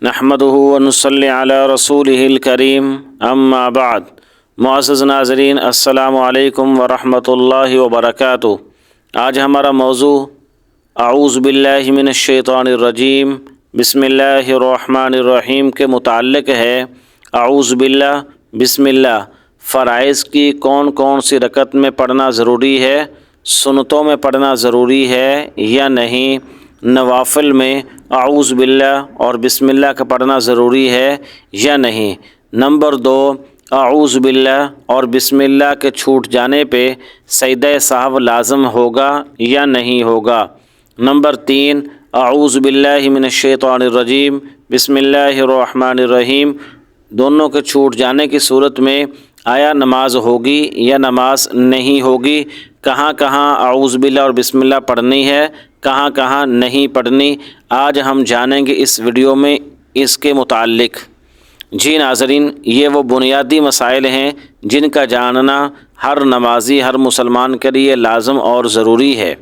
नहमदुहु व नुसल्ली अला रसूलिहिल करीम अम्मा बाद। मुअज़्ज़ज़ नाज़रीन, अस्सलामु अलैकुम व रहमतुल्लाहि व बरकातुहू। आज हमारा मौज़ू अऊज़ु बिल्लाहि मिनश शैतानिर रजीम बिस्मिल्लाहिर रहमानिर रहीम के मुताल्लिक़ है। अऊज़ु बिल्लाह, बिस्मिल्लाह। फ़राइज़ की कौन कौन सी रकत में पढ़ना ज़रूरी है, सुन्नतों में पढ़ना ज़रूरी है या नहीं, नवाफ़िल में अऊज़ु बिल्लाह और बिस्मिल्लाह का पढ़ना ज़रूरी है या नहीं। नंबर 2, अऊज़ु बिल्लाह और बिस्मिल्लाह के छूट जाने पे सजदा साहव लाज़िम होगा या नहीं होगा। नंबर 3, अऊज़ु बिल्लाहि मिनश शैतानिर रजीम बिस्मिल्लाहिर रहमानिर रहीम दोनों के छूट जाने की सूरत में आया नमाज होगी या नमाज नहीं होगी, कहाँ कहाँ अऊज़ु बिल्लाह और बिस्मिल्लाह पढ़नी है, कहाँ कहाँ नहीं पढ़नी, आज हम जानेंगे इस वीडियो में इसके मुताल्लिक़। जी नाज़रीन, ये वो बुनियादी मसाइल हैं जिनका जानना हर नमाजी, हर मुसलमान के लिए लाज़िम और ज़रूरी है।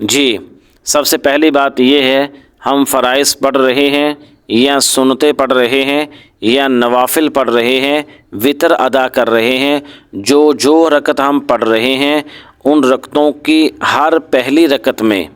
जी, सबसे पहली बात ये है, हम फ़राइज़ पढ़ रहे हैं या सुन्नतें पढ़ रहे हैं या नवाफ़िल पढ़ रहे हैं, वितर अदा कर रहे हैं, जो रकत हम पढ़ रहे हैं उन रकतों की हर पहली रकत में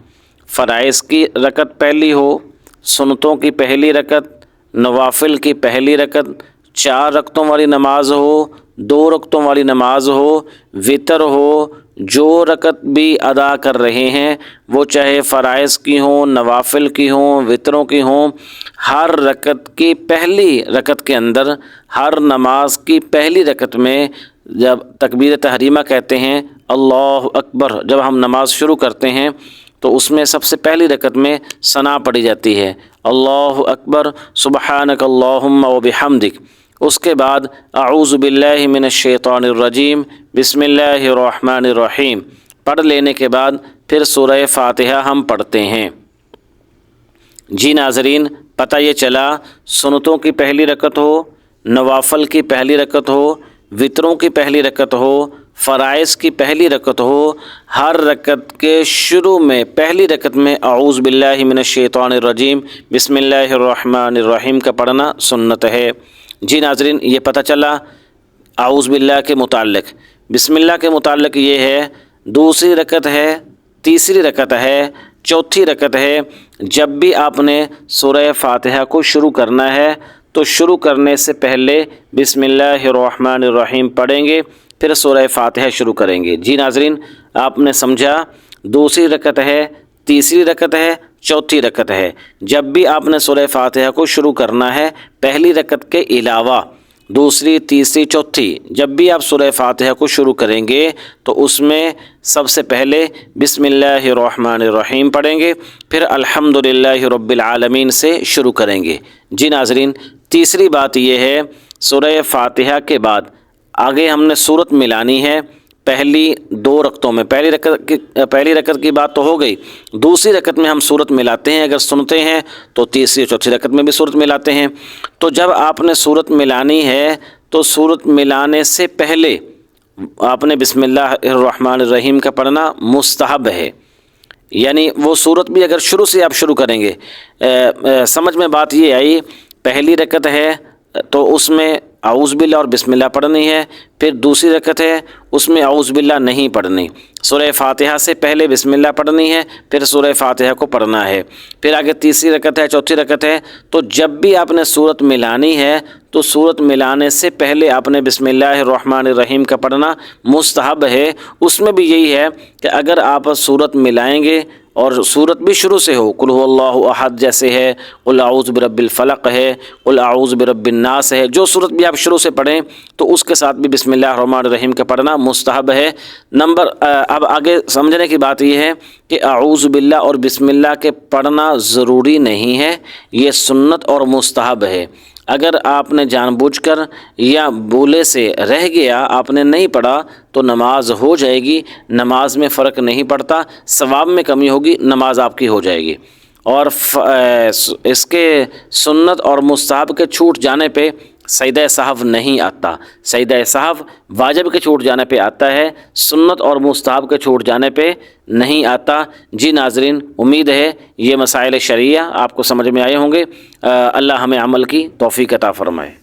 फ़राइज़ की रकत पहली हो, सुन्नतों की पहली रकत, नवाफ़िल की पहली रकत, 4 रकतों वाली नमाज हो, 2 रकतों वाली नमाज हो, वितर हो, जो रकत भी अदा कर रहे हैं वो चाहे फ़राइज़ की हों, नवाफ़िल की हों, वितरों की हों, हर रकत की पहली रकत के अंदर, हर नमाज की पहली रकत में जब तकबीर तहरीमा कहते हैं, अल्लाहु अकबर, जब हम नमाज शुरू करते हैं तो उसमें सबसे पहली रकत में सना पढ़ी जाती है, अल्लाहु अकबर सुबहानक अल्लाहुम्मा व बिहम्दिक। उसके बाद अऊज़ु बिल्लाहि मिनश शैतानिर रजीम बिस्मिल्लाहिर रहमानिर रहीम पढ़ लेने के बाद फिर सूरह फ़ातिहा हम पढ़ते हैं। जी नाज़रीन, पता ये चला, सुन्नतों की पहली रकत हो, नवाफ़िल की पहली रकत हो, वितरों की पहली रकत हो, फ़राइज़ की पहली रकत हो, हर रकत के शुरू में पहली रकत में अऊज़ु बिल्लाहि मिनश शैतानिर रजीम बिस्मिल्लाहिर रहमानिर रहीम का पढ़ना सुन्नत है। जी नाज़रीन, ये पता चला अऊज़ु बिल्लाह के मुताल्लिक़। बिस्मिल्लाह के मुताल्लिक़ ये है, दूसरी रकत है, तीसरी रकत है, चौथी रकत है, जब भी आपने सूरह फ़ातिहा को शुरू करना है तो शुरू करने से पहले बिस्मिल्लाहिर रहमानिर रहीम पढ़ेंगे, फिर सूरह फ़ातिहा शुरू करेंगे। जी नाज़रीन, आपने समझा, दूसरी रकत है, तीसरी रकत है, चौथी रकत है, जब भी आपने सूरह फ़ातिहा को शुरू करना है, पहली रकत के अलावा दूसरी, तीसरी, चौथी, जब भी आप सूरह फ़ातिहा को शुरू करेंगे तो उसमें सबसे पहले बिस्मिल्लाहिर रहमानिर रहीम पढ़ेंगे, फिर अल्हम्दुलिल्लाहि रब्बिल आलमीन से शुरू करेंगे। जी नाज़रीन, तीसरी बात यह है, सूरह फ़ातिहा के बाद आगे हमने सूरत मिलानी है पहली 2 रकतों में। पहली रकत की बात तो हो गई, दूसरी रकत में हम सूरत मिलाते हैं, अगर सुनते हैं तो तीसरी चौथी रकत में भी सूरत मिलाते हैं। तो जब आपने सूरत मिलानी है तो सूरत मिलाने से पहले आपने बिस्मिल्लाहिर रहमानिर रहीम का पढ़ना मुस्तहब है, यानी वो सूरत भी अगर शुरू से आप शुरू करेंगे। समझ में बात ये आई, पहली रकत है तो उसमें अऊज़ु बिल्लाह और बिस्मिल्लाह पढ़नी है, फिर दूसरी रकत है उसमें अऊज़ु बिल्लाह नहीं पढ़नी, सूरह फ़ातिहा से पहले बिस्मिल्लाह पढ़नी है, फिर सूरह फ़ातिहा को पढ़ना है, फिर आगे तीसरी रकत है, चौथी रकत है। तो जब भी आपने सूरत मिलानी है तो सूरत मिलाने से पहले आपने बिस्मिल्लाहिर रहमानिर रहीम का पढ़ना मुस्तहब है। उसमें भी यही है कि अगर आप सूरत मिलाएंगे और सूरत भी शुरू से हो, कुल हुवल्लाहु अहद जैसे है, कुल अऊज़ु बिरब्बिल फलक है, कुल अऊज़ु बिरब्बिन नास है, जो सूरत भी आप शुरू से पढ़ें तो उसके साथ भी बिस्मिल्लाहिर रहमानिर रहीम का पढ़ना मुस्तहब है। अब आगे समझने की बात यह है कि अऊज़ु बिल्लाह और बिस्मिल्लाह के पढ़ना ज़रूरी नहीं है, ये सुन्नत और मुस्तहब है। अगर आपने जानबूझकर या भूले से रह गया, आपने नहीं पढ़ा तो नमाज हो जाएगी, नमाज में फ़र्क नहीं पड़ता, सवाब में कमी होगी, नमाज आपकी हो जाएगी। और इसके सुन्नत और मुस्तहब के छूट जाने पे سجدہ سہو نہیں آتا۔ سجدہ سہو واجب کے چھوٹ جانے پہ آتا ہے، سنت اور مستحب کے چھوٹ جانے پہ نہیں آتا۔ جی ناظرین، امید ہے یہ مسائل شرعیہ آپ کو سمجھ میں آئے ہوں گے۔ اللہ ہمیں عمل کی توفیق عطا فرمائے۔